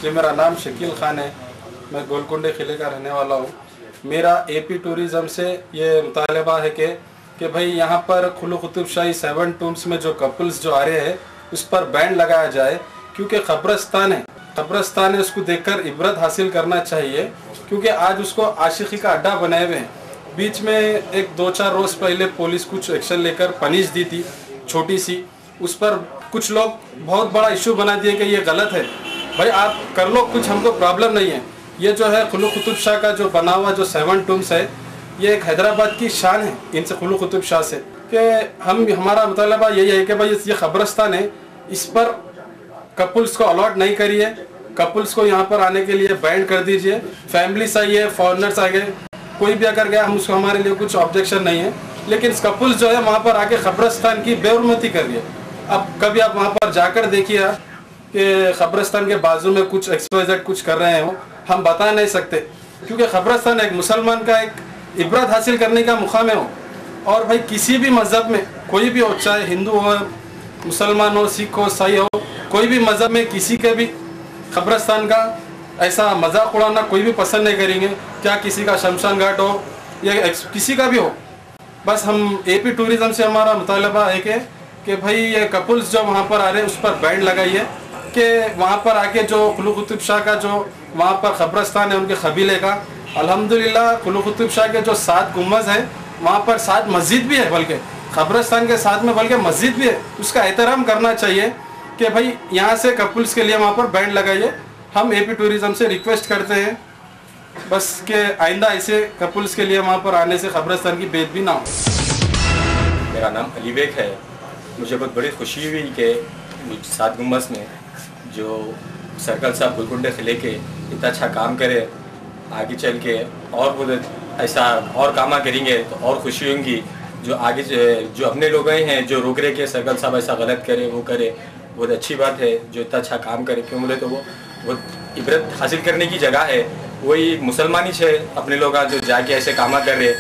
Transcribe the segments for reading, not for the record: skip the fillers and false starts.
जी, मेरा नाम शकील खान है। मैं गोलकुंडे किले का रहने वाला हूँ। मेरा एपी टूरिज़म से ये मुतालबा है कि भाई यहाँ पर खुलू कुतुब शाही 7 टूम्स में जो कपल्स जो आ रहे हैं उस पर बैन लगाया जाए, क्योंकि कब्रस्तान है, उसको देखकर इबरत हासिल करना चाहिए, क्योंकि आज उसको आशिकी का अड्डा बनाए हुए हैं। बीच में एक 2-4 रोज़ पहले पुलिस कुछ एक्शन लेकर पनिश दी थी छोटी सी, उस पर कुछ लोग बहुत बड़ा इशू बना दिए कि ये गलत है। भाई आप कर लो कुछ, हमको प्रॉब्लम नहीं है। ये जो है खुलू कुतुब शाह का जो बना हुआ जो 7 टूम्स है, ये एक हैदराबाद की शान है इनसे खुलू कुतुब शाह से, कि हमारा मुतालबा यही है कि भाई ये कब्रस्तान है, इस पर कपल्स को अलॉट नहीं करिए, कपल्स को यहाँ पर आने के लिए बैन कर दीजिए। फैमिलीज आई है, फॉरनर्स आ गए, कोई भी अगर गया हम उसको, हमारे लिए कुछ ऑब्जेक्शन नहीं है, लेकिन कपल्स जो है वहाँ पर आके कब्रस्तान की बेहुरमती कर रही है। अब कभी आप वहाँ पर जाकर देखिए कि कब्रस्तान के बाजू में कुछ XYZ कुछ कर रहे हो, हम बता नहीं सकते, क्योंकि कब्रस्तान एक मुसलमान का एक इबरत हासिल करने का मुकाम है हो। और भाई किसी भी मज़हब में कोई भी हो, चाहे हिंदू हो, मुसलमान हो, सिख हो, ईसाई हो, कोई भी मज़हब में किसी के भी कब्रस्तान का ऐसा मजाक उड़ाना कोई भी पसंद नहीं करेंगे, क्या किसी का शमशान घाट हो या किसी का भी हो। बस हम एपी टूरिज़म से हमारा मुतालबा है कि भाई ये कपल्स जो वहाँ पर आ रहे हैं उस पर बैन लगाइए, कि वहाँ पर आके जो खुलू कुतुब शाह का जो वहाँ पर कब्रस्तान है उनके कबीले का, अल्हम्दुलिल्लाह खुलू कुतुब शाह के जो 7 गुंबद हैं वहाँ पर 7 मस्जिद भी है, बल्कि कब्रस्तान के साथ में बल्कि मस्जिद भी है, उसका एहतराम करना चाहिए कि भाई यहाँ से कपल्स के लिए वहाँ पर बैन लगाइए। हम एपी टूरिज़म से रिक्वेस्ट करते हैं बस कि आइंदा ऐसे कपल्स के लिए वहाँ पर आने से कब्रस्तान की बेइज्जती ना हो। मेरा नाम अली बेग है। मुझे बहुत बड़ी खुशी हुई कि 7 गुंबद में जो सर्कल साहब गोलकुंडे से लेके इतना अच्छा काम करे, आगे चल के और बहुत ऐसा और काम करेंगे तो और खुशी होंगी। जो आगे जो अपने लोग हैं जो रोक रहे के सर्कल साहब ऐसा गलत करे वो करे, बहुत अच्छी बात है जो इतना अच्छा काम करे, क्यों बोले तो वो इबरत हासिल करने की जगह है। वही मुसलमानी है अपने लोग जो जाके ऐसे काम कर रहे,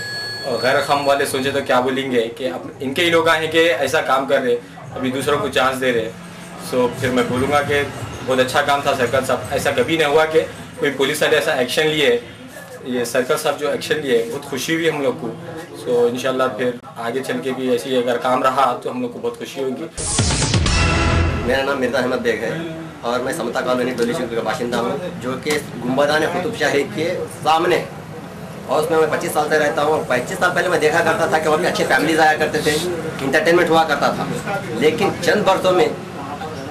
और गैर खम वाले सोचे तो क्या बोलेंगे कि इनके ही लोग हैं कि ऐसा काम कर रहे, अभी दूसरों को चांस दे रहे। सो फिर मैं बोलूँगा कि बहुत अच्छा काम था सर्कल साहब। ऐसा कभी नहीं हुआ कि कोई पुलिस वाले ऐसा एक्शन लिए, ये सर्कल साहब जो एक्शन लिए बहुत खुशी हुई हम लोग को। सो इंशाल्लाह फिर आगे चल के भी ऐसी अगर काम रहा तो हम लोग को बहुत खुशी होगी। मेरा नाम मिर्ज़ा अहमद बेग है और मैं समता कॉलोनी डोली का बाशिंदा हूँ, जो कि गुंबदान कुतुब शाही के सामने, और उसमें मैं 25 साल से रहता हूँ। 25 साल पहले मैं देखा करता था कि वहाँ पे अच्छे फैमिलीज आया करते थे, इंटरटेनमेंट हुआ करता था, लेकिन चंद वर्षों में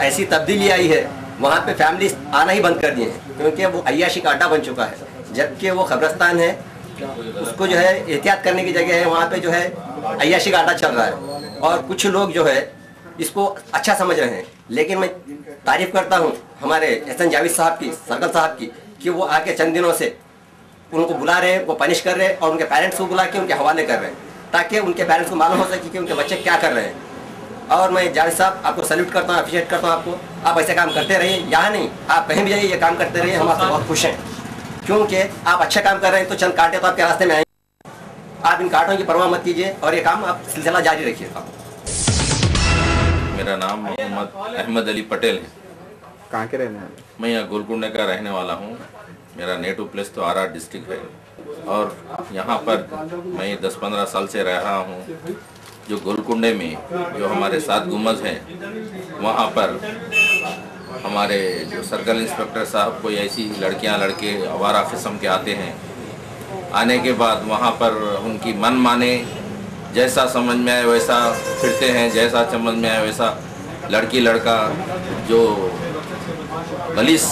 ऐसी तब्दीली आई है, वहाँ पे फैमिलीज आना ही बंद कर दिए हैं, क्योंकि वो अय्याशी का अड्डा बन चुका है। जबकि वो कब्रस्तान है, उसको जो है एहतियात करने की जगह है, वहाँ पे जो है अय्याशी का अड्डा चल रहा है, और कुछ लोग जो है इसको अच्छा समझ रहे हैं। लेकिन मैं तारीफ़ करता हूँ हमारे एहसन जावेद साहब की, सर्कल साहब की, कि वो आके चंद दिनों से उनको बुला रहे हैं, वो पनिश कर रहे हैं, और उनके पेरेंट्स को बुला के उनके हवाले कर रहे हैं, ताकि उनके पेरेंट्स को मालूम हो सके कि उनके बच्चे क्या कर रहे हैं। और मैं जावेद साहब आपको सैल्यूट करता हूँ, अप्रिशिएट करता हूँ आपको। आप ऐसे काम करते रहिए, यहाँ नहीं आप कहीं भी जाइए ये काम करते रहिए, हम आपसे बहुत खुश हैं, क्योंकि आप अच्छा काम कर रहे हैं। तो चंद कांटे तो आपके रास्ते में आएंगे, आप इन कांटों की परवाह मत कीजिए और ये काम आप सिलसिला जारी रखिए। मेरा नाम मोहम्मद अहमद अली पटेल है। कहाँ के रहने वाले? मैं यहाँ गोलकुंडे का रहने वाला हूँ। मेरा नेटिव प्लेस तो आरा डिस्ट्रिक्ट है, और यहाँ पर मैं 10-15 साल से रह रहा हूँ। जो गोलकुंडे में जो हमारे 7 गुंबद हैं, वहाँ पर हमारे जो सर्कल इंस्पेक्टर साहब कोई ऐसी लड़कियाँ लड़के आवारा किस्म के आते हैं, आने के बाद वहाँ पर उनकी मन माने जैसा समझ में आए वैसा फिरते हैं, जैसा समझ में आए वैसा लड़की लड़का जो गलीस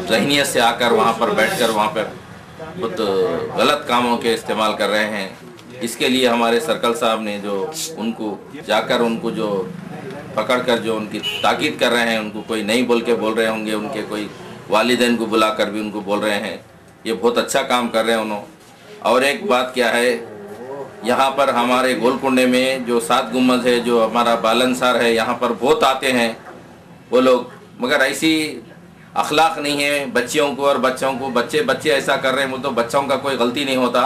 ज़हनियत से आकर वहाँ पर बैठकर वहाँ पर बहुत गलत कामों के इस्तेमाल कर रहे हैं। इसके लिए हमारे सर्कल साहब ने जो उनको जाकर उनको जो पकड़कर जो उनकी ताकीद कर रहे हैं, उनको कोई नहीं बोल रहे होंगे, उनके कोई वालिदैन को बुलाकर भी उनको बोल रहे हैं। ये बहुत अच्छा काम कर रहे हैं उन्होंने। और एक बात क्या है, यहाँ पर हमारे गोलकुंडे में जो 7 गुंबद है, जो हमारा बालनसार है, यहाँ पर बहुत आते हैं वो लोग, मगर ऐसी अखलाक नहीं है बच्चियों को और बच्चों को। बच्चे ऐसा कर रहे हैं, वो तो बच्चों का कोई गलती नहीं होता,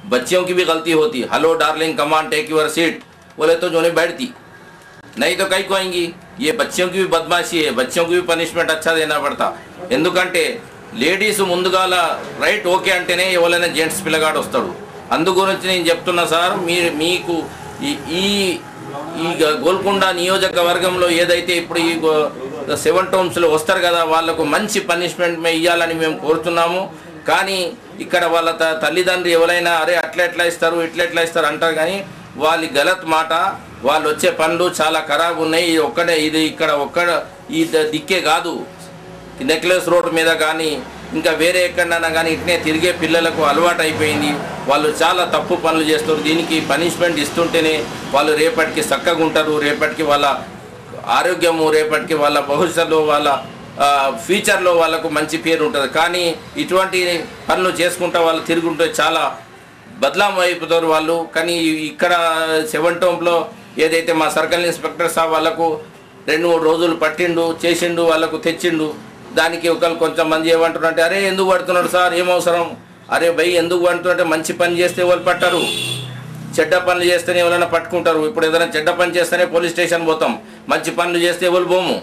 बच्चियों की भी गलती होती। Hello darling come on take your seat बोले तो जो नहीं बैठती, नहीं तो कहीं को आएंगी। ये बच्चियों की भी बदमाशी है, बच्चों को भी पनिशमेंट अच्छा देना पड़ता। ఎందుకంటే లేడీస్ ముందుగాల రైట్ ఓకే అంటేనే ఎవరైనా జెంట్స్ పిల్లగాడు వస్తాడు. అందు గురించి నేను చెప్తున్నా సార్, మీకు ఈ గోల్కొండ నియోజకవర్గంలో ఏదైతే ఇప్పుడు ఈ 7 టౌన్స్లో వస్తారు కదా, వాళ్ళకు మంచి పనిష్మెంట్ ఇవ్వాలని మేము కోరుతున్నాము. కానీ ఇక్కడ వాళ్ళ తల్లిదండ్రులు ఎవరైనా అరే అట్లా ఇస్తారు ఇట్లా ఇస్తారు అంటారు, కానీ వాళ్ళ గలత్ మాట, వాళ్ళు వచ్చే పనులు చాలా ఖరాబ్ ఉన్నాయి. ఇది ఇక్కడ ఈ దిక్కే కాదు, నెక్లెస్ రోడ్ మీద కానీ ఇంకా వేరే ఎక్కడైనా కానీ ఇట్నే తిరిగే పిల్లలకు అలవాటు అయిపోయింది. వాళ్ళు చాలా తప్పు పనులు చేస్తారు. దీనికి పనిష్మెంట్ ఇస్తుంటేనే వాళ్ళు రేపటికి చక్కగా ఉంటారు, రేపటికి వాళ్ళ ఆరోగ్యము, రేపటికి వాళ్ళ భవిష్యత్తులో వాళ్ళ ఫ్యూచర్లో వాళ్ళకు మంచి పేరు ఉంటుంది. కానీ ఇటువంటి పనులు చేసుకుంటూ వాళ్ళు తిరుగుంటే చాలా బదలాం అయిపోతారు వాళ్ళు. కానీ ఇక్కడ 7 టౌన్లో ఏదైతే మా సర్కిల్ ఇన్స్పెక్టర్ సాబ్ వాళ్ళకు 2-3 రోజులు పట్టిండు, చేసిండు, వాళ్ళకు తెచ్చిండు. దానికి కొంచెంమంది ఏమంటున్నారంటే అరే ఎందుకు పడుతున్నాడు సార్, ఏమవసరం, అరే భయ్ ఎందుకు పడుతుంటే మంచి పని చేస్తే వాళ్ళు పట్టరు, చెడ్డ పనులు చేస్తేనే ఎవరైనా పట్టుకుంటారు. ఇప్పుడు ఏదైనా చెడ్డ పని చేస్తేనే పోలీస్ స్టేషన్ పోతాం, మంచి పనులు చేస్తే ఎవరు పోము.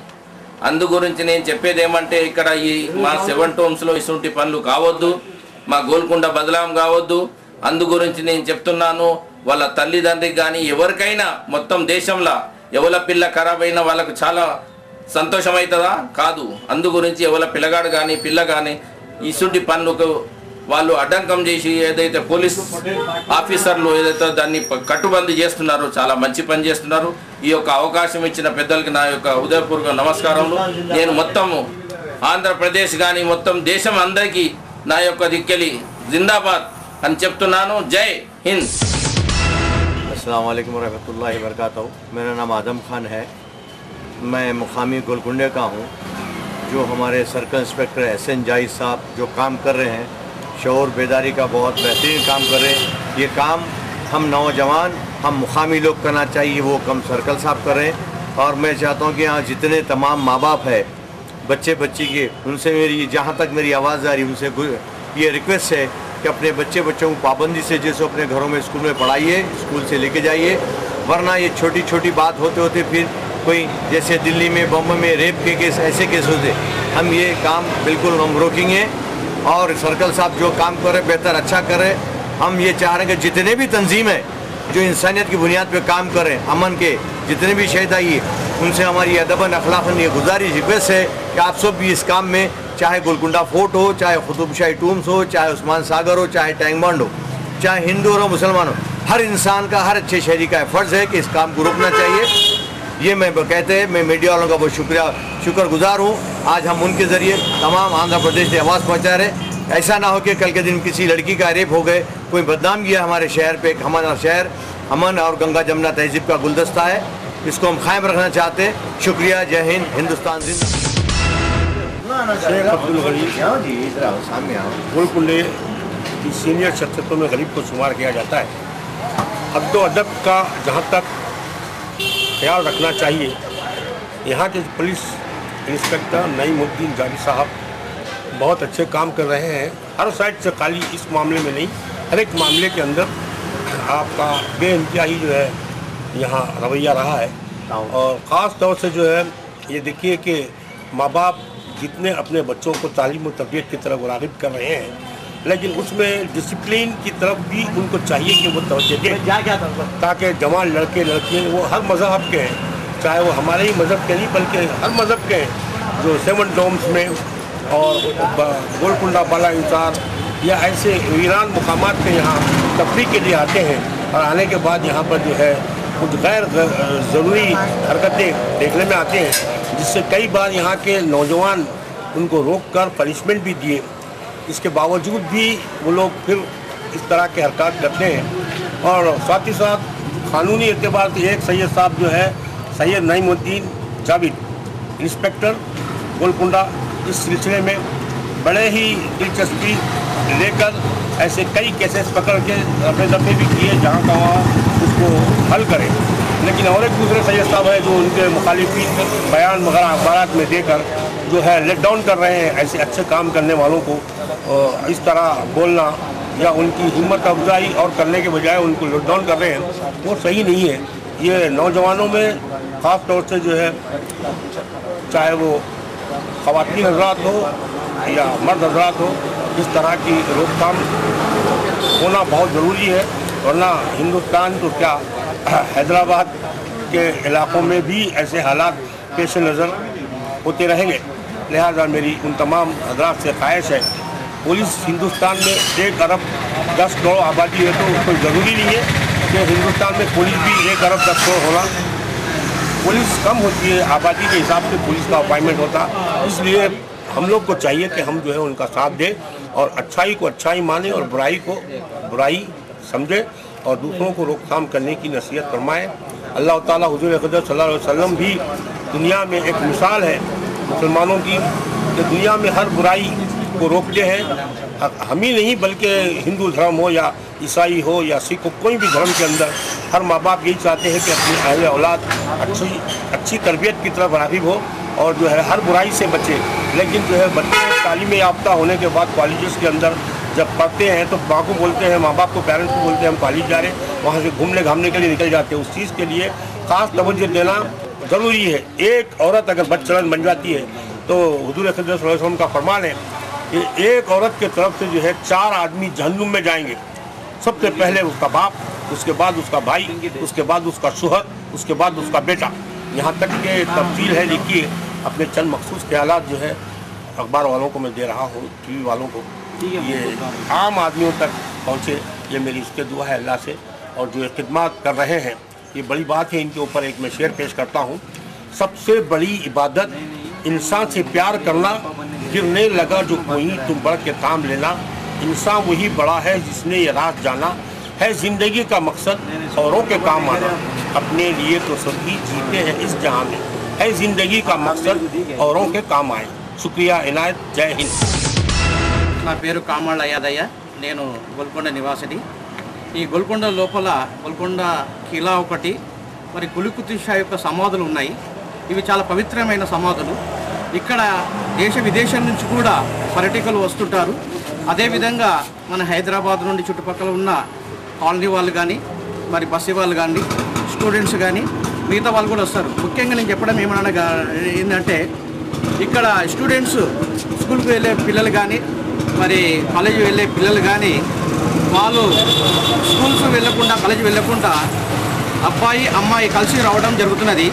అందు గురించి నేను చెప్పేది ఏమంటే ఇక్కడ ఈ మా 7 టౌన్స్లో ఇటువంటి పనులు కావద్దు, మా గోల్కొండ బదలాం కావద్దు. అందు గురించి నేను చెప్తున్నాను, వాళ్ళ తల్లిదండ్రికి కానీ ఎవరికైనా మొత్తం దేశంలో ఎవరి పిల్ల ఖరాబ్ అయినా వాళ్ళకు చాలా సంతోషం అవుతుందా? కాదు. అందు గురించి ఎవరి పిల్లగాడు కానీ పిల్ల కానీ ఇటువంటి పనులకు వాళ్ళు అడ్డంకం చేసి ఏదైతే పోలీస్ ఆఫీసర్లు ఏదైతే దాన్ని కట్టుబంది చేస్తున్నారో చాలా మంచి పని చేస్తున్నారు. ఈ యొక్క అవకాశం ఇచ్చిన పెద్దలకి నా యొక్క హృదయపూర్వక నమస్కారములు. నేను మొత్తం ఆంధ్రప్రదేశ్ కానీ మొత్తం దేశం అందరికీ నా యొక్క దిక్కెలి జిందాబాద్ అని చెప్తున్నాను. జై హింద్. अस्सलाम वालेकुम रहमतुल्लाहि वबरकातुहू। मेरा नाम आदम खान है, मैं मुकामी गोलकुंडे का हूँ। जो हमारे सर्कल इंस्पेक्टर एसएन जाहिद साहब जो काम कर रहे हैं, शऊर बेदारी का बहुत बेहतरीन काम कर रहे हैं। ये काम हम नौजवान, हम मुकामी लोग करना चाहिए, वो कम सर्कल साहब कर रहे हैं। और मैं चाहता हूँ कि यहाँ जितने तमाम माँ बाप है बच्चे बच्ची के, उनसे मेरी जहाँ तक मेरी आवाज़ आ रही है, उनसे ये रिक्वेस्ट है कि अपने बच्चों को पाबंदी से जैसे अपने घरों में स्कूल में पढ़ाइए, स्कूल से लेके जाइए। वरना ये छोटी छोटी बात होते होते फिर कोई जैसे दिल्ली में बम्बई में रेप के केस, ऐसे केस होते, हम ये काम बिल्कुल हम रोकेंगे। और सर्कल साहब जो काम कर रहे बेहतर अच्छा कर रहे। हम ये चाह रहे हैं कि जितने भी तंजीम है जो इंसानियत की बुनियाद पर काम कर रहे हैं, अमन के जितने भी शहीद आई, उनसे हमारी अदबन अखलाकन ये गुजारिश रिक्वेस्ट है कि आप सब भी इस काम में, चाहे गोलकुंडा फोर्ट हो, चाहे कुतुब शाही टूम्स हो, चाहे उस्मान सागर हो, चाहे टैंक बंड हो, चाहे हिंदू हो मुसलमान हो, हर इंसान का, हर अच्छे शहरी का फ़र्ज़ है कि इस काम को रोकना चाहिए। ये मैं कहते हैं, मैं मीडिया वालों का बहुत शुक्रगुजार हूँ। आज हम उनके ज़रिए तमाम आंध्र प्रदेश से आवाज़ पहुँचा रहे। ऐसा ना हो कि कल के दिन किसी लड़की का रेप हो गए, कोई बदनाम किया हमारे शहर पे। हमारा शहर अमन और गंगा जमुना तहजीब का गुलदस्ता है, इसको हम कायम रखना चाहते हैं। शुक्रिया, जय हिंद, हिंदुस्तान जिंदाबाद। शेख अब्दुल गनी गोलकुंडे की सीनियर शख्सियतों में गरीब को शुमार किया जाता है। हद्दो अदब का जहाँ तक ख्याल रखना चाहिए, यहाँ के पुलिस इंस्पेक्टर नईमुद्दीन जारी साहब बहुत अच्छे काम कर रहे हैं। हर साइड से, खाली इस मामले में नहीं, हर एक मामले के अंदर आपका बेइंतहाई जो है यहाँ रवैया रहा है। और ख़ास तौर से जो है ये देखिए कि माँ बाप जितने अपने बच्चों को तालीम और तरबियत की तरफ राग़िब कर रहे हैं, लेकिन उसमें डिसिप्लिन की तरफ भी उनको चाहिए कि वो तवज्जो दें, ताकि जवान लड़के लड़कियाँ वो हर मज़हब के हैं, चाहे वो हमारे ही मज़हब के नहीं बल्कि हर मज़हब के हैं, जो 7 टॉम्स में और गोलकुंडा बाला इंसार या ऐसे वीरान मुकामात के यहाँ तफरीह के लिए आते हैं। और आने के बाद यहाँ पर जो है कुछ गैर ज़रूरी हरकतें देखने में आते हैं, जिससे कई बार यहाँ के नौजवान उनको रोक कर पनिशमेंट भी दिए। इसके बावजूद भी वो लोग फिर इस तरह के हरकत करते हैं। और साथ ही साथ कानूनी एतबार से एक सैयद साहब जो है, सैयद नईमुद्दीन जावेद इंस्पेक्टर गोलकुंडा, इस सिलसिले में बड़े ही दिलचस्पी लेकर ऐसे कई केसेस पकड़ के रफे दफे भी किए जहाँ का वहाँ उसको हल करें। लेकिन और एक दूसरे सैयद साहब है जो उनके मुखालिफिन बयान वगैरह अखबारात में देकर जो है लेट डाउन कर रहे हैं। ऐसे अच्छे काम करने वालों को इस तरह बोलना या उनकी हिम्मत अफजाई और करने के बजाय उनको लेट डाउन कर रहे हैं, वो सही नहीं है। ये नौजवानों में ख़ास तौर से जो है, चाहे वो ख़वातीन हज़रात हो या मर्द हजरात हो, इस तरह की रोकथाम होना बहुत ज़रूरी है, वरना हिंदुस्तान तो क्या हैदराबाद के इलाकों में भी ऐसे हालात पेश नज़र होते रहेंगे। लिहाजा मेरी उन तमाम हजरात से ख्वाहिश है, पुलिस हिंदुस्तान में 1 अरब 10 करोड़ आबादी है तो कोई ज़रूरी नहीं है कि हिंदुस्तान में पुलिस भी 1 अरब 10 करोड़ होना। पुलिस कम होती है, आबादी के हिसाब से पुलिस का अपॉइंटमेंट होता, इसलिए हम लोग को चाहिए कि हम जो है उनका साथ दें और अच्छाई को अच्छाई माने और बुराई को बुराई समझे और दूसरों को रोकथाम करने की नसीहत फरमाए। अल्लाह ताला हुज़ूर अक़दस सल्लल्लाहु अलैहि वसल्लम भी दुनिया में एक मिसाल है मुसलमानों की, कि दुनिया में हर बुराई को रोकते हैं। हम ही नहीं बल्कि हिंदू धर्म हो या ईसाई हो या सिख हो, कोई भी धर्म के अंदर हर माँ बाप यही चाहते हैं कि अपनी अहले औलाद अच्छी तरबियत की तरफ राग़िब हो और जो है हर बुराई से बचे। लेकिन जो है बच्चे तालीम याफ्ता होने के बाद कॉलेजेस के अंदर जब पढ़ते हैं तो माँ को बोलते हैं, माँ बाप को, पेरेंट्स को बोलते हैं हम कॉलेज जा रहे हैं, वहाँ से घूमने घामने के लिए निकल जाते हैं। उस चीज़ के लिए ख़ास तवज्जो देना ज़रूरी है। एक औरत अगर बदचलन बन जाती है तो हुज़ूर अक़दस सल्लल्लाहु अलैहि वसल्लम का फरमान है कि एक औरत के तरफ से जो है 4 आदमी जहन्नुम में जाएंगे। सबसे पहले उसका बाप, उसके बाद उसका भाई, उसके बाद उसका शोहर, उसके बाद उसका बेटा। यहाँ तक के तफसील है लिखी है। अपने चंद मखसूस ख्यालात जो है अखबार वालों को मैं दे रहा हूँ, TV वालों को, ये आम आदमियों तक पहुँचे, ये मेरी इसके दुआ है अल्लाह से। और जो खिदमत कर रहे हैं ये बड़ी बात है। इनके ऊपर एक मैं शेर पेश करता हूँ। सबसे बड़ी इबादत इंसान से प्यार करना, गिरने लगा जो कोई तुम बढ़ के काम लेना। इंसान वही बड़ा है जिसने ये राज जाना, है ज़िंदगी का मकसद औरों के काम आना। अपने लिए तो सभी जीते हैं इस जहां में, है ज़िंदगी का मकसद औरों के काम आए। शुक्रिया इनायत, जय हिंद। నా పేరు కామాళ్ళ యాదయ్య, నేను గోల్కొండ నివాసిని. ఈ గోల్కొండ లోపల గోల్కొండ కిలా ఒకటి, మరి కులి కుతుబ్ షా యొక్క సమాధులు ఉన్నాయి. ఇవి చాలా పవిత్రమైన సమాధులు. ఇక్కడ దేశ విదేశాల నుంచి కూడా పర్యాటకులు వస్తుంటారు. అదేవిధంగా మన హైదరాబాద్ నుండి చుట్టుపక్కల ఉన్న కాలనీ వాళ్ళు కానీ, మరి బస్సు వాళ్ళు కానీ, స్టూడెంట్స్ కానీ, మిగతా వాళ్ళు కూడా వస్తారు. ముఖ్యంగా నేను చెప్పడం ఏమనగా ఏంటంటే ఇక్కడ స్టూడెంట్స్ స్కూల్కి వెళ్ళే పిల్లలు కానీ, మరి కాలేజీ వెళ్ళే పిల్లలు కానీ, వాళ్ళు స్కూల్స్ వెళ్ళకుండా కాలేజీ వెళ్ళకుండా అబ్బాయి అమ్మాయి కలిసి రావడం జరుగుతున్నది.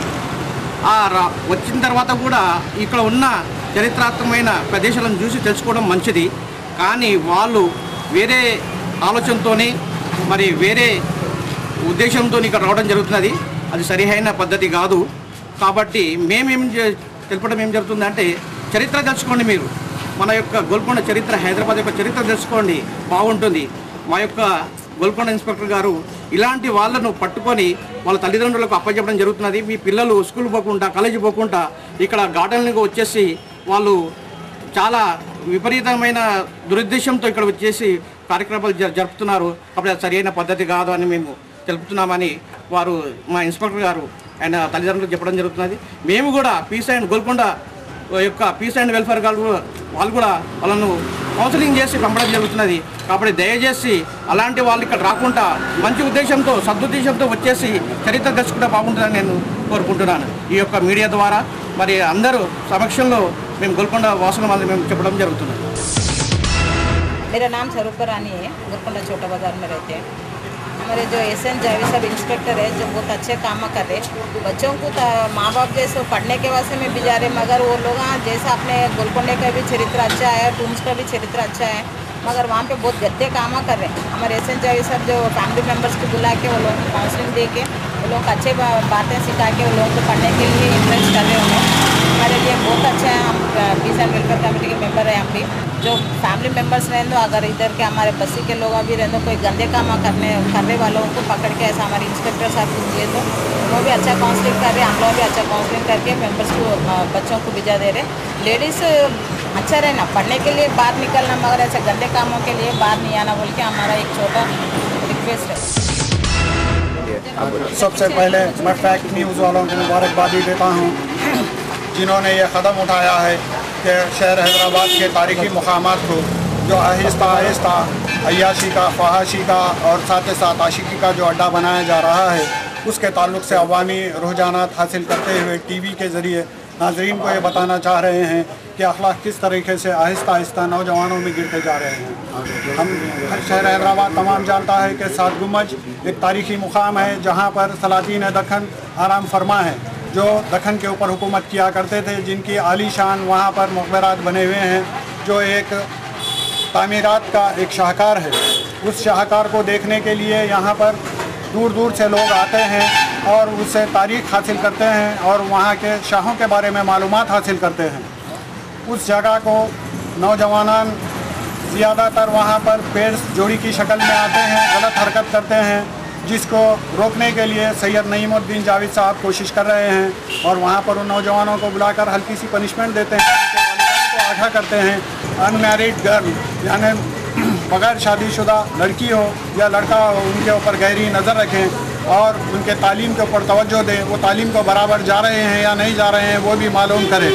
వచ్చిన తర్వాత కూడా ఇక్కడ ఉన్న చరిత్రాత్మకమైన ప్రదేశాలను చూసి తెలుసుకోవడం మంచిది. కానీ వాళ్ళు వేరే ఆలోచనతోని మరి వేరే ఉద్దేశంతో ఇక్కడ రావడం జరుగుతున్నది. అది సరైన పద్ధతి కాదు. కాబట్టి మేమేం తెలపడం ఏం జరుగుతుందంటే, చరిత్ర తెలుసుకోండి. మీరు మన యొక్క గోల్కొండ చరిత్ర, హైదరాబాద్ యొక్క చరిత్ర తెలుసుకోండి, బాగుంటుంది. మా యొక్క గోల్కొండ ఇన్స్పెక్టర్ గారు ఇలాంటి వాళ్ళను పట్టుకొని వాళ్ళ తల్లిదండ్రులకు అప్పచెప్పడం జరుగుతున్నది. మీ పిల్లలు స్కూల్ పోకుండా కాలేజీ పోకుండా ఇక్కడ గార్డెన్లకు వచ్చేసి వాళ్ళు చాలా విపరీతమైన దురుద్దేశంతో ఇక్కడ వచ్చేసి కార్యక్రమాలు జరుపుతున్నారు. అప్పుడు అది సరైన పద్ధతి కాదు అని మేము తెలుపుతున్నామని వారు, మా ఇన్స్పెక్టర్ గారు ఆయన తల్లిదండ్రులకు చెప్పడం జరుగుతున్నది. మేము కూడా పీస్ అండ్ గోల్కొండ యొక్క పీస్ అండ్ వెల్ఫేర్ వాళ్ళు కూడా వాళ్ళను కౌన్సిలింగ్ చేసి పంపడం జరుగుతున్నది. కాబట్టి దయచేసి అలాంటి వాళ్ళు ఇక్కడ రాకుండా మంచి ఉద్దేశంతో, సదుద్దేశంతో వచ్చేసి చరిత్ర తెలుసుకుంటే బాగుంటుందని నేను కోరుకుంటున్నాను. ఈ యొక్క మీడియా ద్వారా మరి అందరూ సమక్షంలో మేము గోల్కొండ వాసుల మంది మేము చెప్పడం జరుగుతున్నది. मेरा नाम स्वरूपा रानी है, गोलकोंडा छोटा बाजार में रहते हैं। हमारे जो SN जावेद साहब इंस्पेक्टर है, जो बहुत अच्छे काम कर रहे, बच्चों को माँ बाप जैसे पढ़ने के वास्ते में भी जा रहे, मगर वो लोग जैसा अपने गोलकोंडे का भी चरित्र अच्छा है, टूम्स का भी चरित्र अच्छा है, मगर वहाँ पे बहुत गद्दे काम कर रहे हैं। हमारे SN जावेद साहब जो फैमिली मेम्बर्स को बुला के वो लोगों को काउंसलिंग दे के वो लोग अच्छे बातें सिखा के वो लोगों को पढ़ने के लिए इंटरेस्ट कर रहे हैं। हमारे लिए बहुत अच्छा है। हम पीस एंड वेलफेयर कमेटी के मेंबर हैं। हम भी जो फैमिली मेम्बर्स रहें दो, अगर इधर के हमारे बस्ती के लोग भी रहें दो, कोई गंदे काम करने वालों को पकड़ के ऐसा हमारे इंस्पेक्टर साहब को दिए तो वो भी अच्छा काउंसलिंग कर रहे हैं। हम लोग भी अच्छा काउंसलिंग करके मेम्बर्स को, बच्चों को भिजा दे रहे। लेडीज़ अच्छा रहना, पढ़ने के लिए बाहर निकलना, मगर ऐसे गंदे कामों के लिए बाहर नहीं आना बोल के हमारा एक छोटा रिक्वेस्ट है। सबसे पहले मैं फैक्ट न्यूज़ वालों को मुबारकबादी देता हूँ जिन्होंने ये कदम उठाया है कि शहर हैदराबाद के तारीख़ी मकामात को जो आहिस्ता आहिस्ता अय्याशी का, फहाशी का और साथ ही साथ आशिकी का जो अड्डा बनाया जा रहा है, उसके ताल्लुक़ से अवामी रुझानात हासिल करते हुए TV के ज़रिए नाजरीन को ये बताना चाह रहे हैं कि अखलाक किस तरीके से आहिस्ता आहिस्ता नौजवानों में गिरते जा रहे हैं। हम शहर हैदराबाद तमाम जानता है कि सात गुम्बज एक तारीखी मुकाम है जहाँ पर सलातीन दक्कन आराम फरमा है, जो दक्कन के ऊपर हुकूमत किया करते थे, जिनकी आलीशान वहाँ पर मकबरात बने हुए हैं, जो एक तामीरात का एक शाहकार है। उस शाहकार को देखने के लिए यहाँ पर दूर दूर से लोग आते हैं और उससे तारीख़ हासिल करते हैं और वहाँ के शाहों के बारे में मालूमात हासिल करते हैं। उस जगह को नौजवान ज़्यादातर वहाँ पर पेड़ जोड़ी की शक्ल में आते हैं, गलत हरकत करते हैं, जिसको रोकने के लिए सैयद नईमुद्दीन जावेद साहब कोशिश कर रहे हैं और वहाँ पर उन नौजवानों को बुलाकर हल्की सी पनिशमेंट देते हैं, उनके वालिदैन को आगाह करते हैं। अनमैरिड गर्ल यानी बगैर शादीशुदा लड़की हो या लड़का हो, उनके ऊपर गहरी नज़र रखें और उनके तालीम के ऊपर तवज्जो दें। वो तालीम को बराबर जा रहे हैं या नहीं जा रहे हैं वो भी मालूम करें।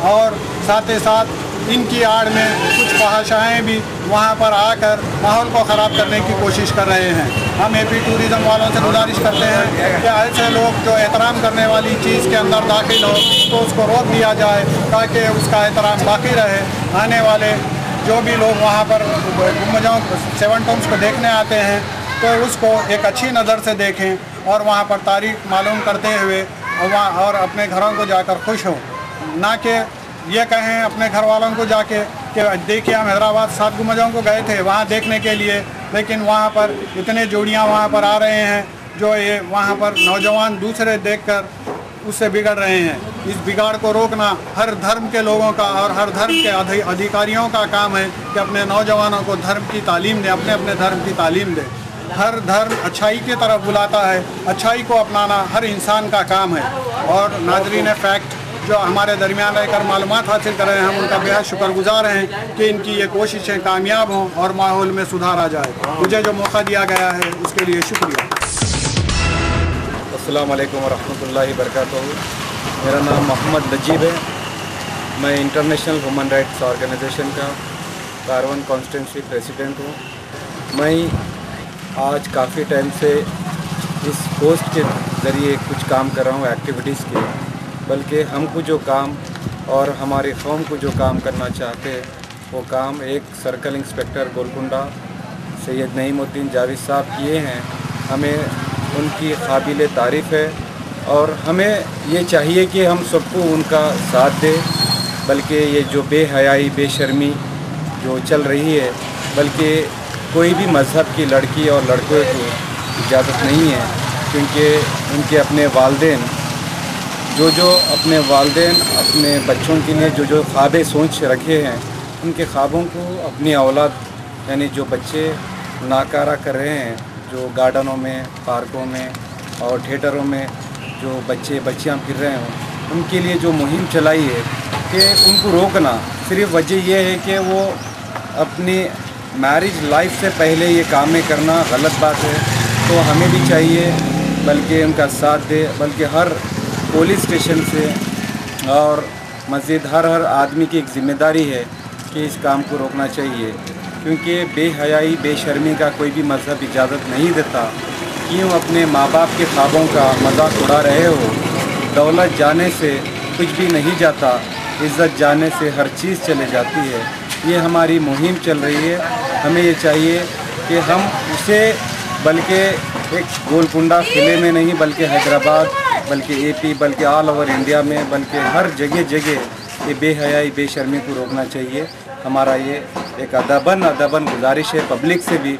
और साथ ही साथ इनकी आड़ में कुछ फहाशाएँ भी वहाँ पर आकर माहौल को ख़राब करने की कोशिश कर रहे हैं। हम एपी टूरिज़म वालों से गुजारिश करते हैं कि ऐसे लोग जो एहतराम करने वाली चीज़ के अंदर दाखिल हो तो उसको रोक दिया जाए ताकि उसका एहतराम बाकी रहे। आने वाले जो भी लोग वहाँ पर गुम्बजों 7 टूम्स को देखने आते हैं तो उसको एक अच्छी नज़र से देखें और वहाँ पर तारीख मालूम करते हुए और अपने घरों को जाकर खुश हों, ना कि ये कहें अपने घर वालों को जाके कि देखिए हम हैदराबाद 7 गुम्बजों को गए थे वहाँ देखने के लिए, लेकिन वहाँ पर इतने जोड़ियाँ वहाँ पर आ रहे हैं जो ये वहाँ पर नौजवान दूसरे देखकर उससे बिगड़ रहे हैं। इस बिगाड़ को रोकना हर धर्म के लोगों का और हर धर्म के अधिकारियों का काम है कि अपने नौजवानों को धर्म की तालीम दें, अपने अपने धर्म की तालीम दें। हर धर्म अच्छाई की तरफ बुलाता है, अच्छाई को अपनाना हर इंसान का काम है। और नाजरीन फैक्ट जो हमारे दरमियान रहकर मालूमात हासिल कर रहे हैं, हम उनका बेहद शुक्रगुजार हैं कि इनकी ये कोशिशें कामयाब हों और माहौल में सुधार आ जाए। मुझे जो मौका दिया गया है उसके लिए शुक्रिया। अस्सलाम वालेकुम वरहमतुल्लाहि वबरकातुहू। मेरा नाम मोहम्मद नजीब है। मैं इंटरनेशनल ह्यूमन राइट्स ऑर्गेनाइजेशन का कारवन कॉन्स्टिट्यूंसी प्रेसिडेंट हूँ। मैं आज काफ़ी टाइम से इस पोस्ट के ज़रिए कुछ काम कर रहा हूँ एक्टिविटीज़ के, बल्कि हमको जो काम और हमारी कौम को जो काम करना चाहते हैं वो काम एक सर्कल इंस्पेक्टर गोलकुंडा सैयद नईमुद्दीन जावेद साहब किए हैं। हमें उनकी काबिल तारीफ़ है और हमें ये चाहिए कि हम सबको उनका साथ दें, बल्कि ये जो बेहयाई बेशर्मी जो चल रही है, बल्कि कोई भी मज़हब की लड़की और लड़कों को इजाज़त नहीं है, क्योंकि उनके अपने वालिदैन जो अपने वालिदैन अपने बच्चों के लिए जो ख्वाबें सोच रखे हैं, उनके ख्वाबों को अपनी औलाद यानी जो बच्चे नाकारा कर रहे हैं, जो गार्डनों में, पार्कों में और थिएटरों में जो बच्चियाँ फिर रहे हों, उनके लिए जो मुहिम चलाई है कि उनको रोकना। सिर्फ वजह यह है कि वो अपनी मैरिज लाइफ से पहले ये कामें करना गलत बात है। तो हमें भी चाहिए बल्कि उनका साथ दे, बल्कि हर पुलिस स्टेशन से और मज़ीद हर आदमी की एक ज़िम्मेदारी है कि इस काम को रोकना चाहिए, क्योंकि बेहयाई बेशर्मी का कोई भी मज़हब इजाज़त नहीं देता। क्यों अपने माँ बाप के ख्वाबों का मजाक उड़ा रहे हो? दौलत जाने से कुछ भी नहीं जाता, इज़्ज़त जाने से हर चीज़ चले जाती है। ये हमारी मुहिम चल रही है। हमें ये चाहिए कि हम उसे बल्कि एक गोलकुंडा किले में नहीं, बल्कि हैदराबाद, बल्कि एपी, बल्कि ऑल ओवर इंडिया में, बल्कि हर जगह ये बेहयाई बेशर्मी को रोकना चाहिए। हमारा ये एक अदबन गुजारिश है पब्लिक से भी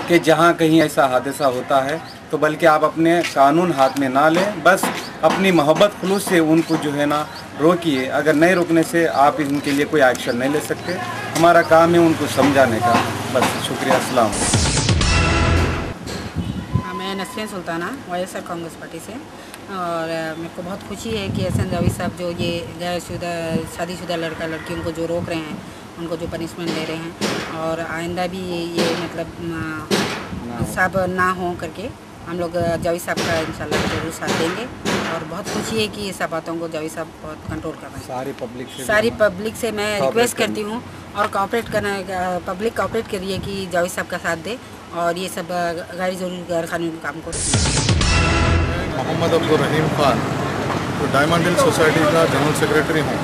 कि जहाँ कहीं ऐसा हादसा होता है तो बल्कि आप अपने कानून हाथ में ना लें, बस अपनी मोहब्बत खुलूस से उनको जो है ना रोकिए। अगर नहीं रोकने से आप इनके लिए कोई एक्शन नहीं ले सकते। हमारा काम है उनको समझाने का। बस शुक्रिया। अस्सलाम। मैं नसरीन सुल्ताना YSR कांग्रेस पार्टी से, और मेरे को बहुत खुशी है कि एहसन जावेद साहब जो ये गैरशुदा शादीशुदा लड़का लड़कियों को जो रोक रहे हैं, उनको जो पनिशमेंट दे रहे हैं, और आइंदा भी ये मतलब सब ना हो करके हम लोग जावेद साहब का इंशाल्लाह जरूर साथ देंगे। और बहुत खुशी है कि ये सब बातों को जावेद साहब बहुत कंट्रोल कर रहे हैं। सारी पब्लिक से मैं रिक्वेस्ट करती हूँ और कॉपरेट करना, पब्लिक कॉपरेट करिए कि जावेद साहब का साथ दे और ये सब गैर ज़रूरी गैर कानूनी काम को। मोहम्मद अब्दुल रहीम खान, तो डायमंड हिल सोसाइटी का जनरल सेक्रेटरी हूँ।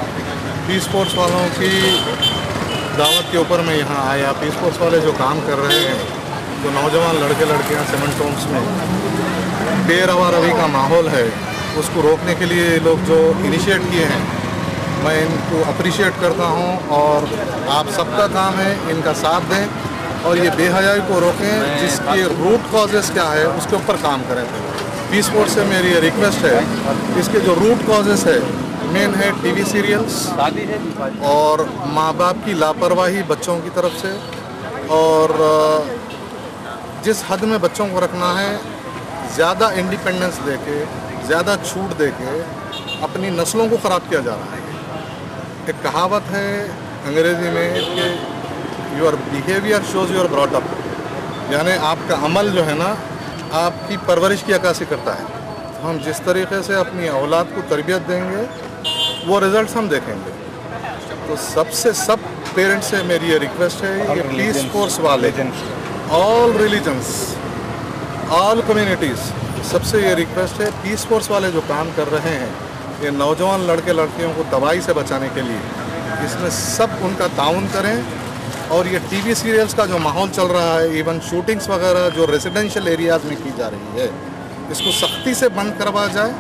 पीस फोर्स वालों की दावत के ऊपर मैं यहाँ आया। पीस फोर्स वाले जो काम कर रहे हैं, जो नौजवान लड़के लड़कियाँ सेवन टोम्स में बेरवा रवि का माहौल है, उसको रोकने के लिए ये लोग जो इनिशिएट किए हैं, मैं इनको अप्रिशिएट करता हूँ। और आप सबका काम है इनका साथ दें और ये बेहयाई को रोकें, जिसके रूट कॉजेज़ क्या है उसके ऊपर काम करें। पीस फोर्स से मेरी ये रिक्वेस्ट है, इसके जो रूट कॉजेज़ है मेन है टीवी सीरियल्स और माँ बाप की लापरवाही बच्चों की तरफ से, और जिस हद में बच्चों को रखना है, ज़्यादा इंडिपेंडेंस देके, ज़्यादा छूट देके अपनी नस्लों को ख़राब किया जा रहा है। एक कहावत है अंग्रेज़ी में कि your behaviour shows your brought up, यानी आपका अमल जो है ना आपकी परवरिश की अक्कासी करता है। तो हम जिस तरीके से अपनी औलाद को तरबियत देंगे वो रिजल्ट्स हम देखेंगे। तो सब पेरेंट्स से मेरी ये रिक्वेस्ट है, ये पीस फोर्स वाले, ऑल रिलीजन्स, ऑल कम्युनिटीज़, सबसे ये रिक्वेस्ट है, पीस फोर्स वाले जो काम कर रहे हैं ये नौजवान लड़के लड़कियों को तबाही से बचाने के लिए, इसमें सब उनका ताउन करें। और ये टीवी सीरियल्स का जो माहौल चल रहा है, इवन शूटिंग्स वगैरह जो रेजिडेंशियल एरियाज़ में की जा रही है, इसको सख्ती से बंद करवा जाए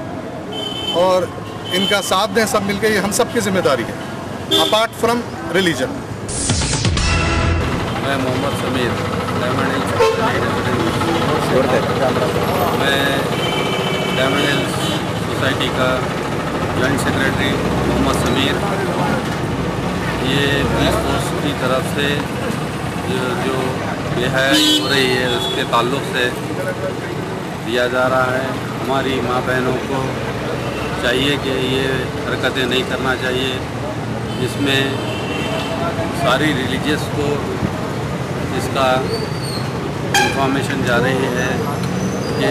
और इनका साथ दें सब मिलकर। ये हम सब की जिम्मेदारी है, अपार्ट फ्रॉम रिलीजन। मैं मोहम्मद समीर, डायमंड हिल्स, मैं डायमंड हिल्स सोसाइटी का जॉइंट सेक्रेटरी मोहम्मद समीर। ये पीस फोर्स की तरफ से जो बेहयाई हो रही है उसके ताल्लुक़ से दिया जा रहा है। हमारी माँ बहनों को चाहिए कि ये हरकतें नहीं करना चाहिए। इसमें सारी रिलीजियस को इसका इंफॉर्मेशन जा रही है कि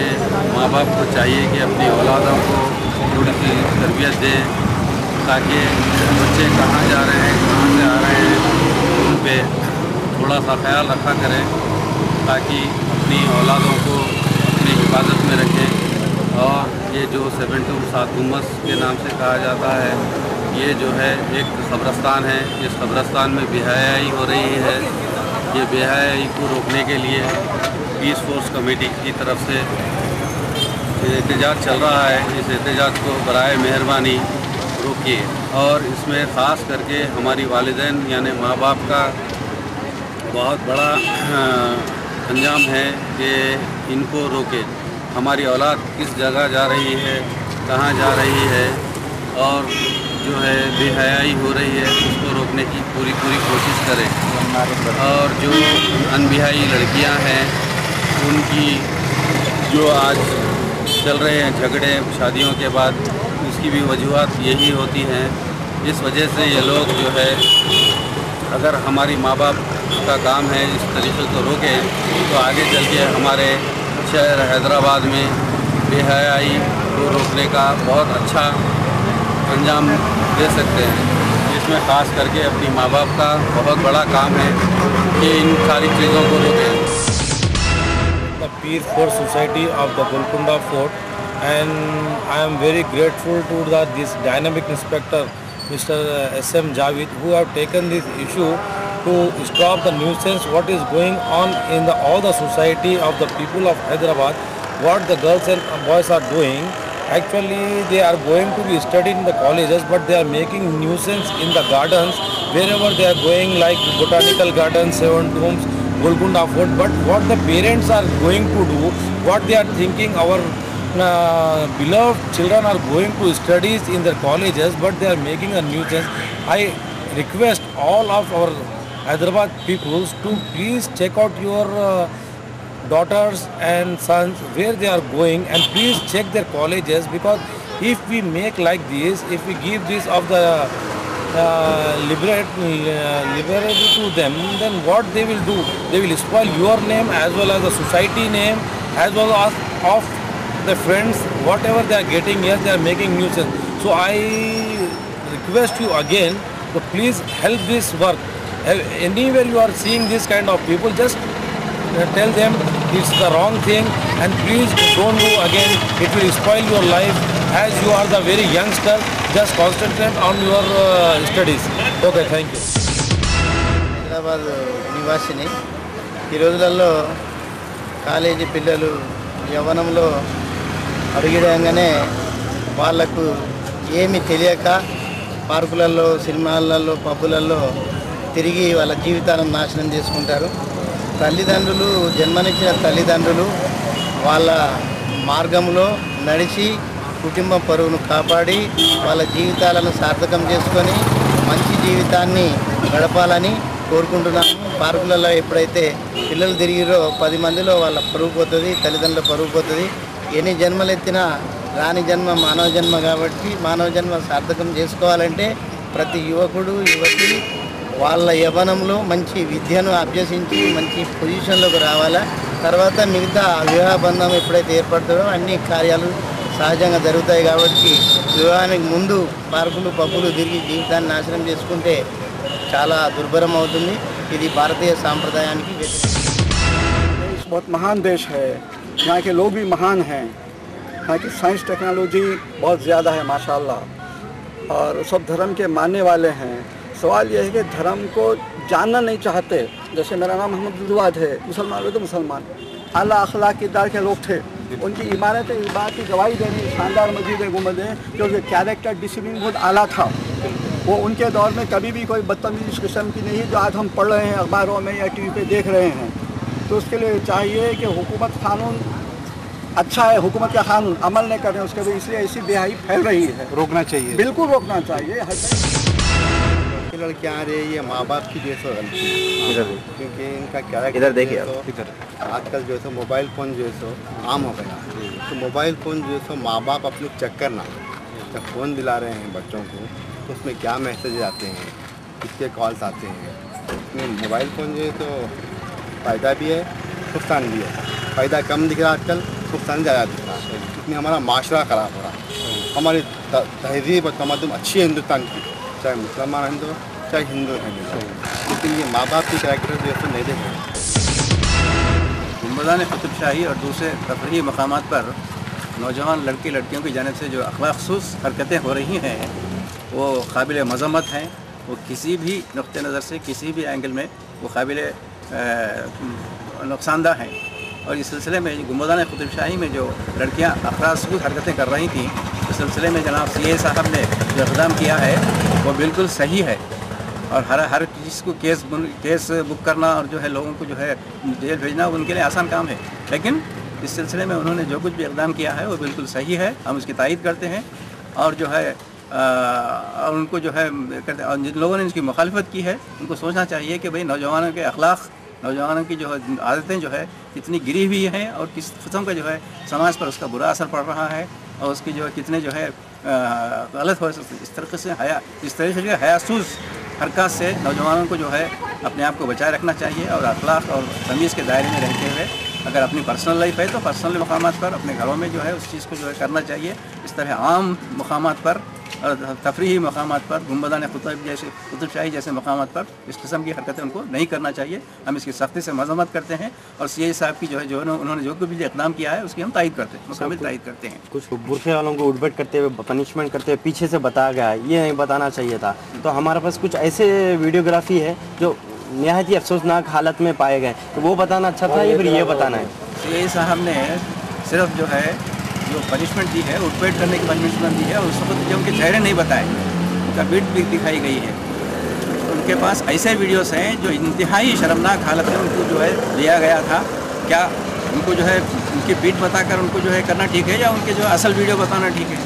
माँ बाप को चाहिए कि अपनी औलादों को थोड़ी सी तरबियत दें, ताकि बच्चे कहाँ जा रहे हैं, कहाँ से आ रहे हैं, उन पर थोड़ा सा ख्याल रखा करें, ताकि अपनी औलादों को अपनी हिफाजत में रखें। और ये जो 7 टूम 7 गुम्बद के नाम से कहा जाता है, ये जो है एक कब्रस्तान है। इस कब्रस्तान में बेहयाई हो रही है। ये बेहयाई को रोकने के लिए पीस फोर्स कमेटी की तरफ से एहतजाज चल रहा है। इस एहतजाज को बराए मेहरबानी रोकिए। और इसमें ख़ास करके हमारी वालिदैन यानी माँ बाप का बहुत बड़ा अंजाम है कि इनको रोके। हमारी औलाद किस जगह जा रही है, कहाँ जा रही है, और जो है बेहयाई हो रही है, उसको रोकने की पूरी कोशिश करें। और जो अनबिहाई लड़कियां हैं, उनकी जो आज चल रहे हैं झगड़े शादियों के बाद, उसकी भी वजूहत यही होती हैं। इस वजह से ये लोग जो है, अगर हमारी माँ बाप का काम है इस तरीके को रोकें, तो आगे चल के हमारे शहर हैदराबाद में बेहयाई को रोकने का बहुत अच्छा अंजाम दे सकते हैं। इसमें ख़ास करके अपनी माँ बाप का बहुत बड़ा काम है कि इन सारी चीज़ों को रोकें। The Peace Force Society of the Golconda Fort, and I am very grateful to this dynamic inspector Mr. S.M. Javed, who have taken this issue to stop the nuisance what is going on in all the society of the people of Hyderabad, what the girls and boys are doing. Actually they are going to be studied in the colleges, but they are making nuisance in the gardens wherever they are going, like Botanical Gardens, Seven Tombs, Golconda Fort. But what the parents are going to do, what they are thinking, our beloved children are going to studies in their colleges, but they are making a nuisance. I request all of our Hyderabad peoples to please check out your daughters and sons where they are going, and please check their colleges, because if we make like this, if we give this of the liberty to them, then what they will do? They will spoil your name as well as the society name, as well as of the friends, whatever they are getting here, they are making nuisance. So I request you again to please help this work. Anywhere you are seeing this kind of people, just tell them it's the wrong thing, and please don't do again. It will spoil your life. as you are the very youngster, just concentrate on your studies. Okay, thank you. Hyderabad నివాసిని ఈ రోజులలో college పిల్లలు యవ్వనంలో అడుగుడంగానే వాళ్లకు ఏమీ తెలియక పార్కులలో, సినిమాలలో, పబ్బులలో తిరిగి వాళ్ళ జీవితాలను నాశనం చేసుకుంటారు. తల్లిదండ్రులు, జన్మనిచ్చిన తల్లిదండ్రులు వాళ్ళ మార్గంలో నడిచి కుటుంబ పరువును కాపాడి వాళ్ళ జీవితాలను సార్థకం చేసుకొని మంచి జీవితాన్ని గడపాలని కోరుకుంటున్నాము. పార్కులలో ఎప్పుడైతే పిల్లలు తిరిగిరో 10 మందిలో వాళ్ళ పరువు పోతుంది, తల్లిదండ్రుల పరువు పోతుంది. ఎన్ని జన్మలెత్తినా రాని జన్మ మానవ జన్మ కాబట్టి మానవ జన్మ సార్థకం చేసుకోవాలంటే ప్రతి యువకుడు, యువతి వాళ్ళ యవ్వనంలో మంచి విద్యను అభ్యసించి మంచి పొజిషన్లోకి రావాలా. తర్వాత మిగతా వివాహ బంధం ఎప్పుడైతే ఏర్పడుతుందో అన్ని కార్యాలు సహజంగా జరుగుతాయి. కాబట్టి వివాహానికి ముందు పార్కులు, పబ్బులు తిరిగి జీవితాన్ని నాశనం చేసుకుంటే చాలా దుర్భరం అవుతుంది. ఇది భారతీయ సాంప్రదాయానికి వ్యతిరేకం. बहुत महान देश है, यहाँ के लोग भी महान हैं, यहाँ की साइंस टेक्नोलॉजी बहुत ज़्यादा है माशाल्लाह, और सब धर्म के मानने वाले हैं. सवाल यह है कि धर्म को जानना नहीं चाहते. जैसे मेरा नाम मोहम्मद दुलवाद है, मुसलमान हो तो मुसलमान, आला अखलाक किरदार के लोग थे. उनकी इमारतें इस बात की गवाही दे रही, शानदार मस्जिदें, गुंबदें, क्योंकि कैरेक्टर डिसिप्लिन बहुत आला था. वो उनके दौर में कभी भी कोई बदतमीज़ किस्म की नहीं जो आज हम पढ़ रहे हैं अखबारों में या टीवी पे देख रहे हैं. तो उसके लिए चाहिए कि हुकूमत कानून अच्छा है, हुकूमत का कानून अमल नहीं कर रहे हैं, उसके वजह इसलिए ऐसी बेहाई फैल रही है. रोकना चाहिए, बिल्कुल रोकना चाहिए. लड़कियाँ आ रही है, ये माँ बाप की जैसे गलती है, क्योंकि इनका क्या इधर देखिए आजकल जो है मोबाइल फ़ोन जो है आम हो गया. तो मोबाइल फ़ोन जो है माँ बाप अपने चेक करना, जब फ़ोन दिला रहे हैं बच्चों को तो उसमें क्या मैसेज आते हैं, किसके कॉल्स आते हैं. उसमें मोबाइल फ़ोन जो है तो फ़ायदा भी है, नुकसान भी है. फ़ायदा कम दिख रहा है आजकल, नुकसान ज़्यादा दिख रहा है. इसमें हमारा माशरा ख़राब हो रहा है. हमारी तहजीब और तमद्दुन अच्छी है हिंदुस्तान की, चाहे मुसलमान हिंदू चाहे हिंदू हैं, लेकिन ये माँ बाप की कैरेक्टर जो है नहीं देख रहे. गुंबदान क़ुतुब शाही और दूसरे तफरीही मकामात पर नौजवान लड़के लड़कियों की जानिब से जो अखलाक़सूस हरकतें हो रही हैं वो काबिल मज़म्मत हैं. वो किसी भी नुक़्ते नज़र से, किसी भी एंगल में वो काबिल नुकसानदा हैं. और इस सिलसिले में गुंबदान क़ुतुब शाही में जो लड़कियाँ अखलाक़सूस हरकतें कर रही थीं, इस सिलसिले में जनाब CA साहब ने जो इक़दाम किया है वो बिल्कुल सही है. और हर चीज़ को केस बुक करना और जो है लोगों को जो है जेल भेजना उनके लिए आसान काम है. लेकिन इस सिलसिले में उन्होंने जो कुछ भी इक़दाम किया है वो बिल्कुल सही है, हम उसकी तायीद करते हैं. और जो है और उनको जो है करते, और जिन लोगों ने इसकी मुखालफत की है उनको सोचना चाहिए कि भाई नौजवानों के अखलाक़, नौजवानों की जो है आदतें जो है कितनी गिरी हुई हैं और किस किस्म का जो है समाज पर उसका बुरा असर पड़ रहा है, और उसकी जो है कितने जो है गलत हो. इस तरीके से हयासूस हरकत से नौजवानों को जो है अपने आप को बचाए रखना चाहिए. और अखलाक़ और तमीज़ के दायरे में रहते हुए अगर अपनी पर्सनल लाइफ है तो पर्सनल मकामात पर अपने घरों में जो है उस चीज़ को जो है करना चाहिए. इस तरह आम मकामात पर और तफरीही मकामात पर गुंबदान क़ुतुब शाही जैसे मकामात पर इस किस्म की हरकतें उनको नहीं करना चाहिए. हम इसकी सख्ती से मज़म्मत करते हैं और CA साहब की जो है उन्होंने जो भी इक़दाम किया है उसकी हम तायीद करते हैं, मुकम्मल तायीद करते हैं. कुछ बुरखे वालों को उठबैठ करते हुए पनिशमेंट करते हुए पीछे से बताया गया है, ये नहीं बताना चाहिए था. तो हमारे पास कुछ ऐसे वीडियोग्राफी है जो नहायत ही अफसोसनाक हालत में पाए गए, तो वो बताना अच्छा था या फिर ये बताना है? CA साहब ने सिर्फ जो है जो पनिशमेंट दी है, उठबैठ करने की पनिशमेंट दी है, और उस वक्त जो उनके चेहरे नहीं बताए, उनका बीट भी दिखाई गई है. उनके पास ऐसे वीडियोस हैं जो इंतहाई शर्मनाक हालत में उनको जो है लिया गया था. क्या उनको जो है उनकी बीट बताकर उनको जो है करना ठीक है या उनके जो असल वीडियो बताना ठीक है?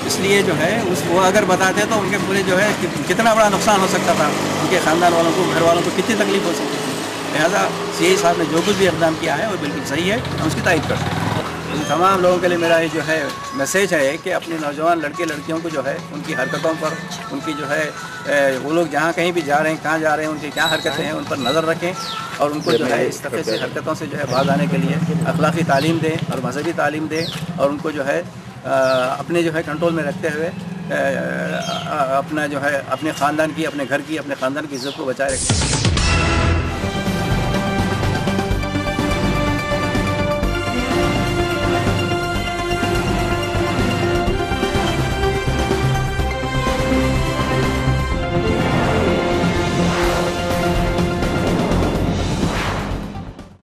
इसलिए जो है वो अगर बताते तो उनके पूरे जो है कितना बड़ा नुकसान हो सकता था, उनके ख़ानदान वालों को, घर वालों को कितनी तकलीफ हो सकती थी. लिहाजा CA साहब ने जो कुछ भी इक़दाम किया है वो बिल्कुल सही है, हम उसकी तारीफ़ करते हैं. इन तमाम लोगों के लिए मेरा ये जो है मैसेज है कि अपने नौजवान लड़के लड़कियों को जो है उनकी हरकतों पर, उनकी जो है वो लोग जहाँ कहीं भी जा रहे हैं, कहाँ जा रहे हैं, उनकी क्या हरकतें हैं उन पर नज़र रखें और उनको जो है इस तरह से हरकतों से जो है बाज आने के लिए अखलाक़ी तालीम दें और मज़हबी तालीम दें और उनको जो है अपने जो है कंट्रोल में रखते हुए अपना जो है अपने ख़ानदान की, अपने घर की, अपने ख़ानदान की इज़्ज़त को बचाए रखें.